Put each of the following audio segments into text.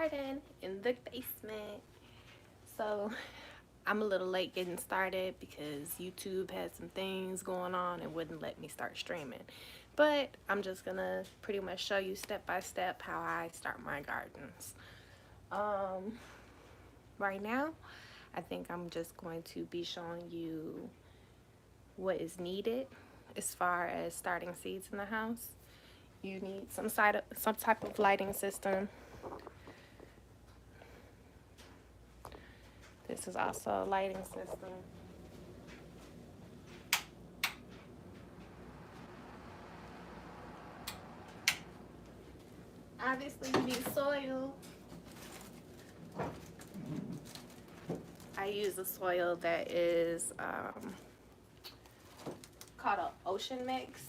garden in the basement. So I'm a little late getting started because YouTube had some things going on and wouldn't let me start streaming. But I'm just gonna pretty much show you step by step how I start my gardens. Um, right now, I think I'm just going to be showing you what is needed as far as starting seeds in the house. You need some type of lighting system. This is also a lighting system. Obviously, you need soil. I use a soil that is called an Ocean Mix.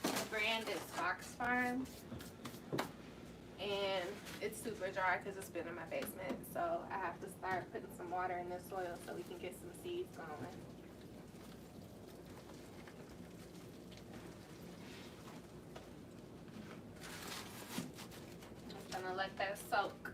The brand is Fox Farm. And it's super dry because it's been in my basement. So I have to start putting some water in this soil so we can get some seeds going. I'm gonna let that soak.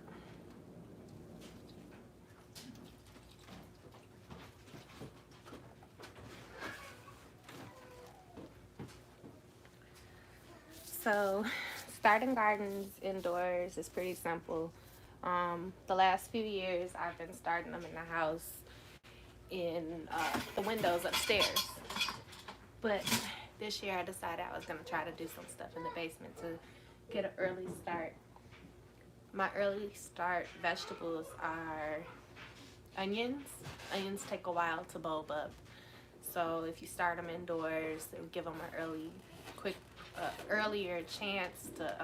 So starting gardens indoors is pretty simple. The last few years I've been starting them in the house in the windows upstairs. But this year I decided I was gonna try to do some stuff in the basement to get an early start. My early start vegetables are onions. Onions take a while to bulb up. So if you start them indoors, it will give them an earlier chance to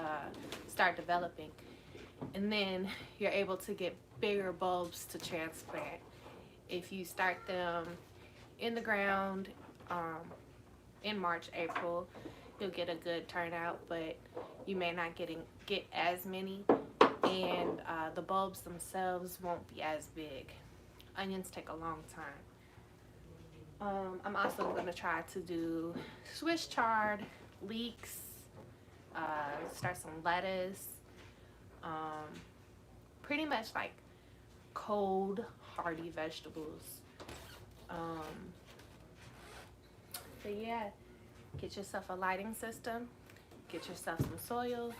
start developing. And then you're able to get bigger bulbs to transplant. If you start them in the ground in March, April, you'll get a good turnout, but you may not get as many, and the bulbs themselves won't be as big. Onions take a long time. I'm also going to try to do Swiss chard, leeks, start some lettuce, pretty much like cold, hardy vegetables. So yeah, get yourself a lighting system, get yourself some soil,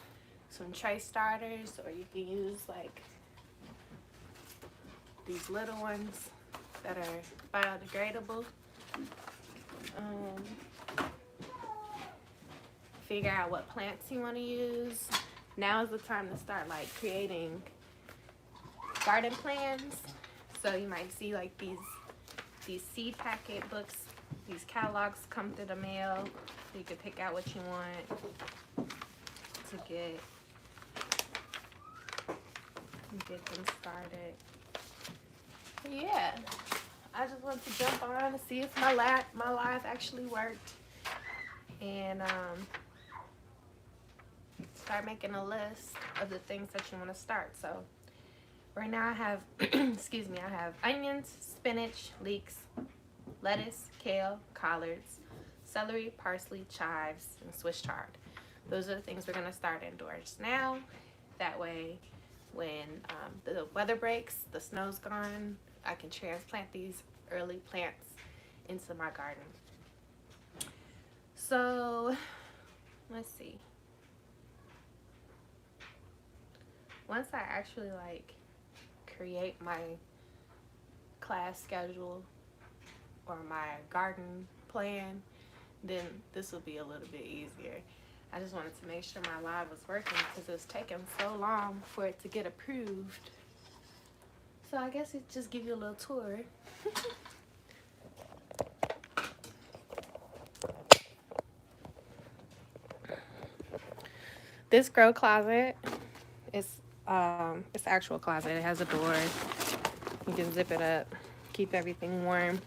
some tray starters, or you can use like these little ones that are biodegradable. Figure out what plants you want to use. Now is the time to start like creating garden plans. So you might see like these seed packet books, these catalogs come through the mail. So you can pick out what you want to get them started. Yeah, I just wanted to jump on to see if my live actually worked, and start making a list of the things that you want to start. So right now I have, excuse me, I have onions, spinach, leeks, lettuce, kale, collards, celery, parsley, chives, and Swiss chard. Those are the things we're going to start indoors now. That way, when the weather breaks, the snow's gone, I can transplant these early plants into my garden. So, let's see. Once I actually like create my class schedule or my garden plan, then this will be a little bit easier. I just wanted to make sure my live was working because it was taking so long for it to get approved. So I guess it just give you a little tour. This grow closet is it's an actual closet. It has a door. You can zip it up, keep everything warm.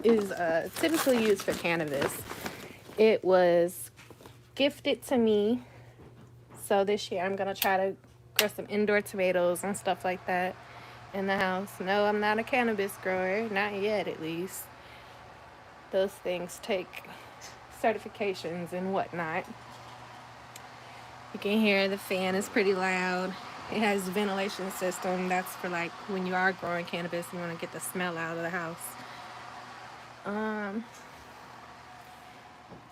It is typically used for cannabis. It was gifted to me. So this year I'm gonna try to grow some indoor tomatoes and stuff like that in the house. No, I'm not a cannabis grower, not yet at least. Those things take certifications and whatnot. You can hear the fan is pretty loud. It has a ventilation system. That's for like when you are growing cannabis, you want to get the smell out of the house. Um,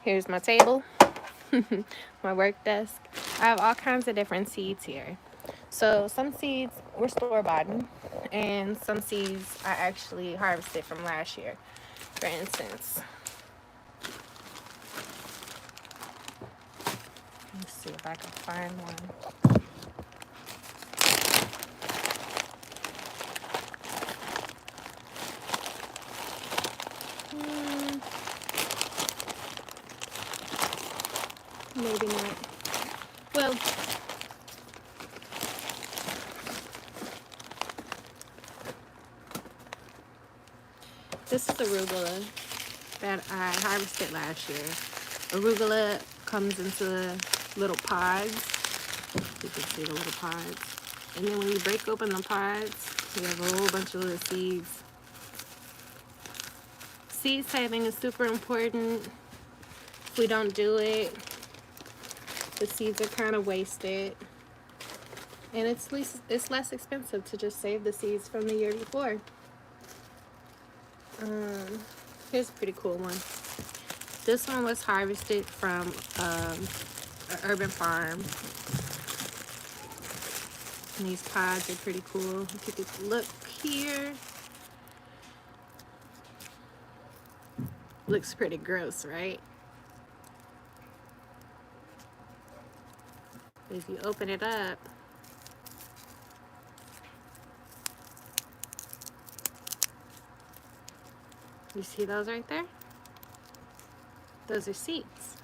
Here's my table, my work desk. I have all kinds of different seeds here. So some seeds were store-bought, and some seeds I actually harvested from last year. For instance, let's see if I can find one. Maybe not. Well, this is arugula that I harvested last year. Arugula comes into little pods. You can see the little pods. And then when you break open the pods, you have a whole bunch of little seeds. Seed saving is super important. If we don't do it, the seeds are kind of wasted. And it's less expensive to just save the seeds from the year before. Here's a pretty cool one. This one was harvested from an urban farm. And these pods are pretty cool. If you could look here. Looks pretty gross, right? If you open it up, you see those right there? Those are seeds.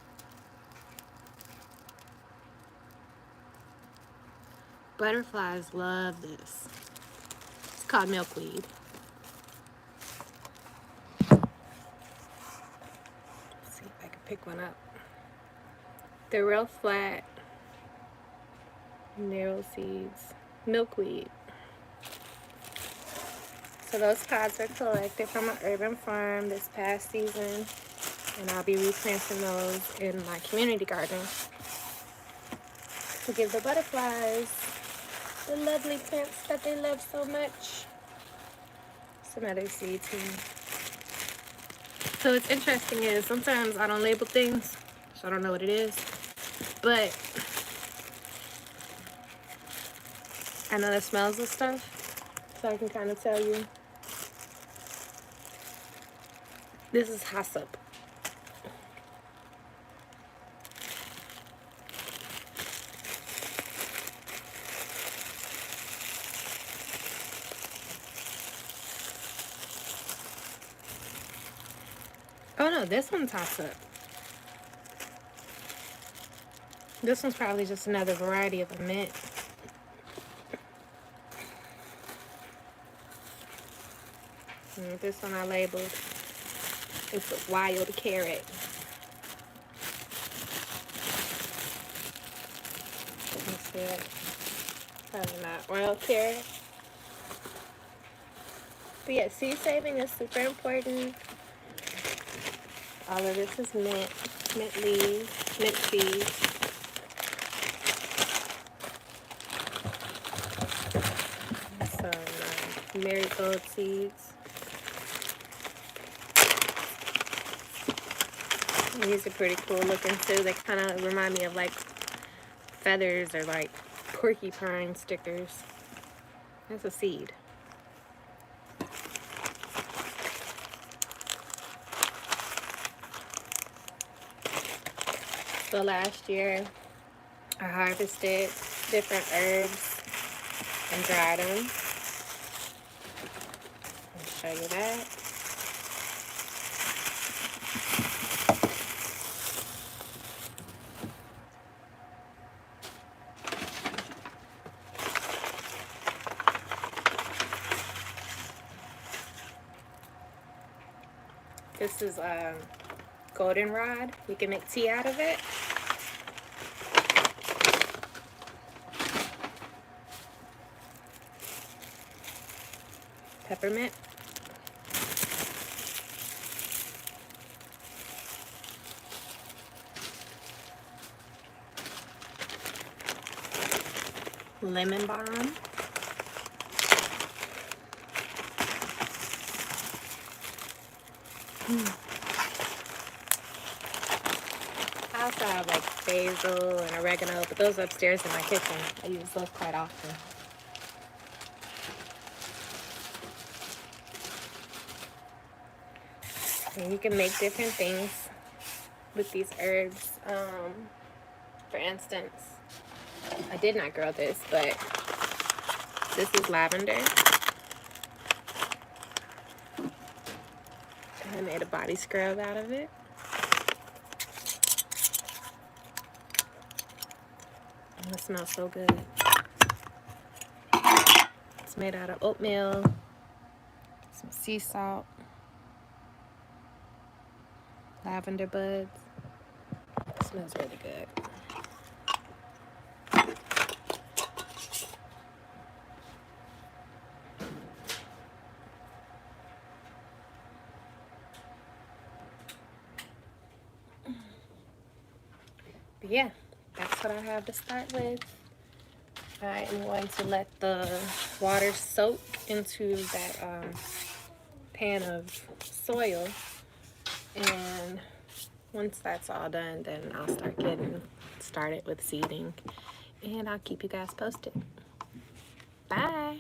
Butterflies love this. It's called milkweed. Let's see if I can pick one up. They're real flat, narrow seeds. Milkweed. So those pods are collected from an urban farm this past season, and I'll be replanting those in my community garden to give the butterflies the lovely plants that they love so much. Some other seeds here. So what's interesting is sometimes I don't label things, so I don't know what it is, but I know the smells of stuff, so I can kind of tell you. This is hyssop. Oh no, this one's hyssop. This one's probably just another variety of a mint. And this one I labeled. It's a wild carrot. Let's see it. Probably not wild carrot. But yeah, seed saving is super important. All of this is mint leaves, mint seeds. Some marigold seeds. And these are pretty cool looking too. They kind of remind me of like feathers or like porcupine stickers. That's a seed. So last year I harvested different herbs and dried them. I'll show you that. This is goldenrod. You can make tea out of it. Peppermint. lemon balm. I also have like basil and oregano, but those are upstairs in my kitchen. I use those quite often. And you can make different things with these herbs. For instance, I did not grow this, but this is lavender. And I made a body scrub out of it. And it smells so good. It's made out of oatmeal, some sea salt, lavender buds. It smells really good. But yeah, that's what I have to start with. I am going to let the water soak into that pan of soil, and once that's all done, then I'll start getting started with seeding, and I'll keep you guys posted. Bye.